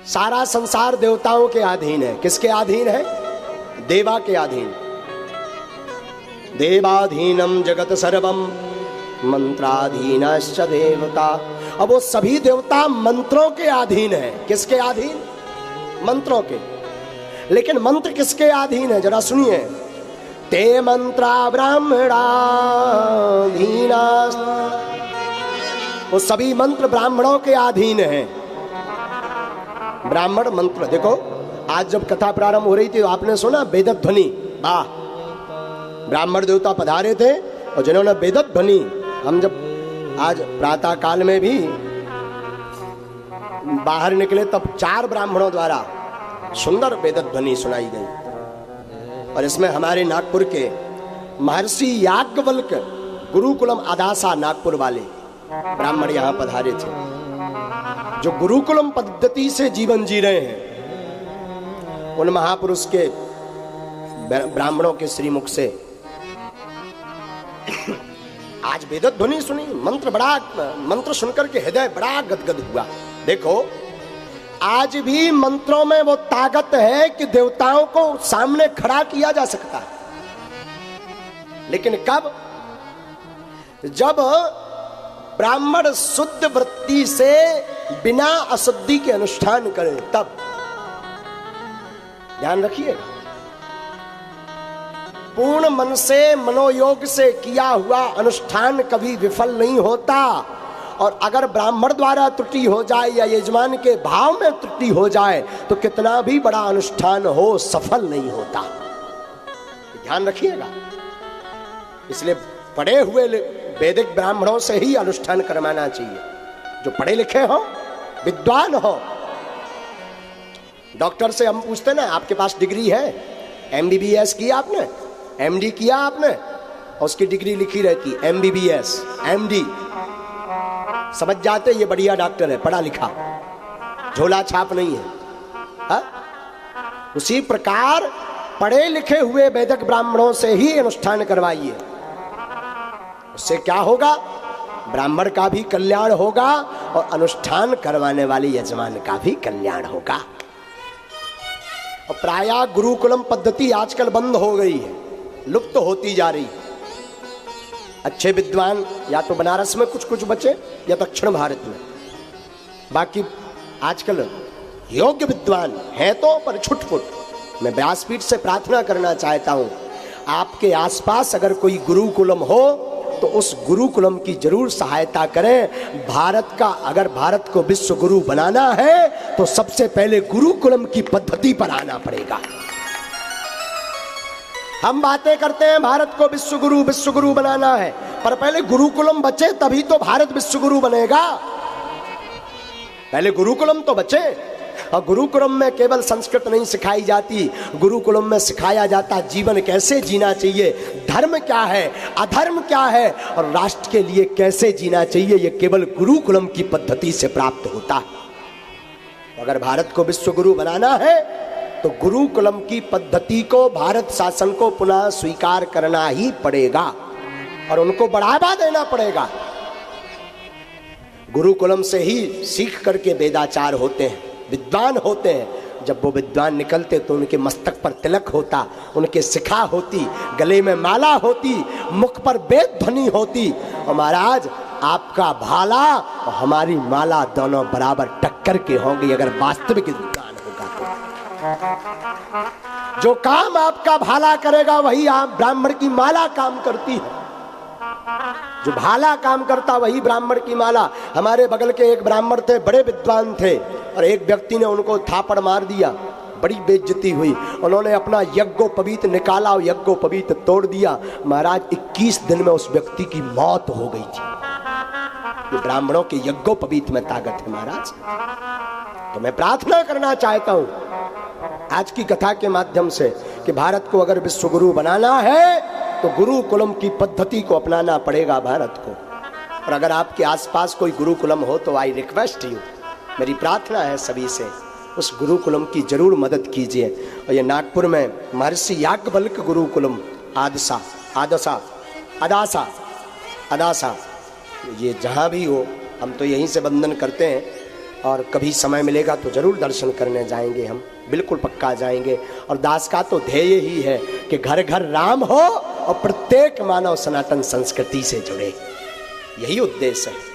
सारा संसार देवताओं के अधीन है। किसके अधीन है? देवा के अधीन। देवाधीनम जगत सर्वम मंत्राधीनश्च देवता। अब वो सभी देवता मंत्रों के अधीन है। किसके अधीन? मंत्रों के। लेकिन मंत्र किसके अधीन है? जरा सुनिए। ते मंत्रा ब्राह्मणाधीना। वो सभी मंत्र ब्राह्मणों के अधीन हैं। ब्राह्मण मंत्र देखो, आज जब कथा प्रारंभ हो रही थी तो आपने सुना वेदध्वनि। वाह, ब्राह्मण देवता पधारे थे और जिन्होंने वेदध्वनि, हम जब आज प्रातः काल में भी बाहर निकले तब 4 ब्राह्मणों द्वारा सुंदर वेदध्वनि सुनाई गई। और इसमें हमारे नागपुर के महर्षि याज्ञवल्क गुरुकुलम आदासा नागपुर वाले ब्राह्मण यहाँ पधारे थे, जो गुरुकुलम पद्धति से जीवन जी रहे हैं। उन महापुरुष के ब्राह्मणों के श्रीमुख से आज वेदध्वनि सुनी। मंत्र सुनकर के हृदय बड़ा गदगद हुआ। देखो, आज भी मंत्रों में वो ताकत है कि देवताओं को सामने खड़ा किया जा सकता है। लेकिन कब? जब ब्राह्मण शुद्ध वृत्ति से बिना अशुद्धि के अनुष्ठान करें, तब। ध्यान रखिएगा, पूर्ण मन से मनोयोग से किया हुआ अनुष्ठान कभी विफल नहीं होता। और अगर ब्राह्मण द्वारा त्रुटि हो जाए या यजमान के भाव में त्रुटि हो जाए तो कितना भी बड़ा अनुष्ठान हो, सफल नहीं होता। ध्यान रखिएगा। इसलिए पढ़े हुए वैदिक ब्राह्मणों से ही अनुष्ठान करवाना चाहिए, जो पढ़े लिखे हो, विद्वान हो। डॉक्टर से हम पूछते ना, आपके पास डिग्री है? MBBS किया आपने? MD किया आपने? और उसकी डिग्री लिखी रहती MBBS MD। समझ जाते ये बढ़िया डॉक्टर है, पढ़ा लिखा, झोला छाप नहीं है। हा? उसी प्रकार पढ़े लिखे हुए वैदिक ब्राह्मणों से ही अनुष्ठान करवाइए। उससे क्या होगा? ब्राह्मण का भी कल्याण होगा और अनुष्ठान करवाने वाले यजमान का भी कल्याण होगा। और प्रायः गुरुकुलम पद्धति आजकल बंद हो गई है, लुप्त होती जा रही है। अच्छे विद्वान या तो बनारस में कुछ कुछ बचे या दक्षिण भारत में, बाकी आजकल योग्य विद्वान हैं तो पर छुटपुट। मैं व्यासपीठ से प्रार्थना करना चाहता हूं, आपके आसपास अगर कोई गुरुकुलम हो तो उस गुरुकुलम की जरूर सहायता करें। अगर भारत को विश्व गुरु बनाना है तो सबसे पहले गुरुकुलम की पद्धति पर आना पड़ेगा। हम बातें करते हैं भारत को विश्व गुरु बनाना है, पर पहले गुरुकुलम बचे तभी तो भारत विश्व गुरु बनेगा। पहले गुरुकुलम तो बचे। और गुरुकुलम में केवल संस्कृत नहीं सिखाई जाती, गुरुकुलम में सिखाया जाता जीवन कैसे जीना चाहिए, धर्म क्या है, अधर्म क्या है, और राष्ट्र के लिए कैसे जीना चाहिए। यह केवल गुरुकुलम की पद्धति से प्राप्त होता है। अगर भारत को विश्व गुरु बनाना है तो गुरुकुलम की पद्धति को, भारत शासन को पुनः स्वीकार करना ही पड़ेगा और उनको बढ़ावा देना पड़ेगा। गुरुकुलम से ही सीख करके वेदाचार होते हैं, विद्वान होते हैं। जब वो विद्वान निकलते तो उनके मस्तक पर तिलक होता, उनके शिखा होती, गले में माला होती, मुख पर वेद ध्वनि होती। और महाराज, आपका भाला और हमारी माला दोनों बराबर टक्कर के होंगे अगर वास्तविक विद्वान होगा तो। जो काम आपका भाला करेगा वही आप ब्राह्मण की माला काम करती है। जो भाला काम करता वही ब्राह्मण की माला। हमारे बगल के एक ब्राह्मण थे, बड़े विद्वान थे, और एक व्यक्ति ने उनको थापड़ मार दिया, बड़ी बेइज्जती हुई। उन्होंने अपना यज्ञोपवीत निकाला और यज्ञोपवीत तोड़ दिया। महाराज, 21 दिन में उस व्यक्ति की मौत हो गई थी। ये ब्राह्मणों के यज्ञोपवीत में ताकत है महाराज। तो मैं प्रार्थना करना चाहता हूं आज की कथा के माध्यम से कि भारत को अगर विश्व गुरु बनाना है तो गुरुकुलम की पद्धति को अपनाना पड़ेगा भारत को। और अगर आपके आसपास कोई गुरुकुलम हो तो आई रिक्वेस्ट यू, मेरी प्रार्थना है सभी से, उस गुरुकुलम की जरूर मदद कीजिए। और ये नागपुर में महर्षि याज्ञवल्क गुरुकुलम आदासा, ये जहाँ भी हो हम तो यहीं से वंदन करते हैं। और कभी समय मिलेगा तो जरूर दर्शन करने जाएंगे हम, बिल्कुल पक्का जाएंगे। और दास का तो ध्येय ही है कि घर घर राम हो और प्रत्येक मानव सनातन संस्कृति से जुड़े, यही उद्देश्य है।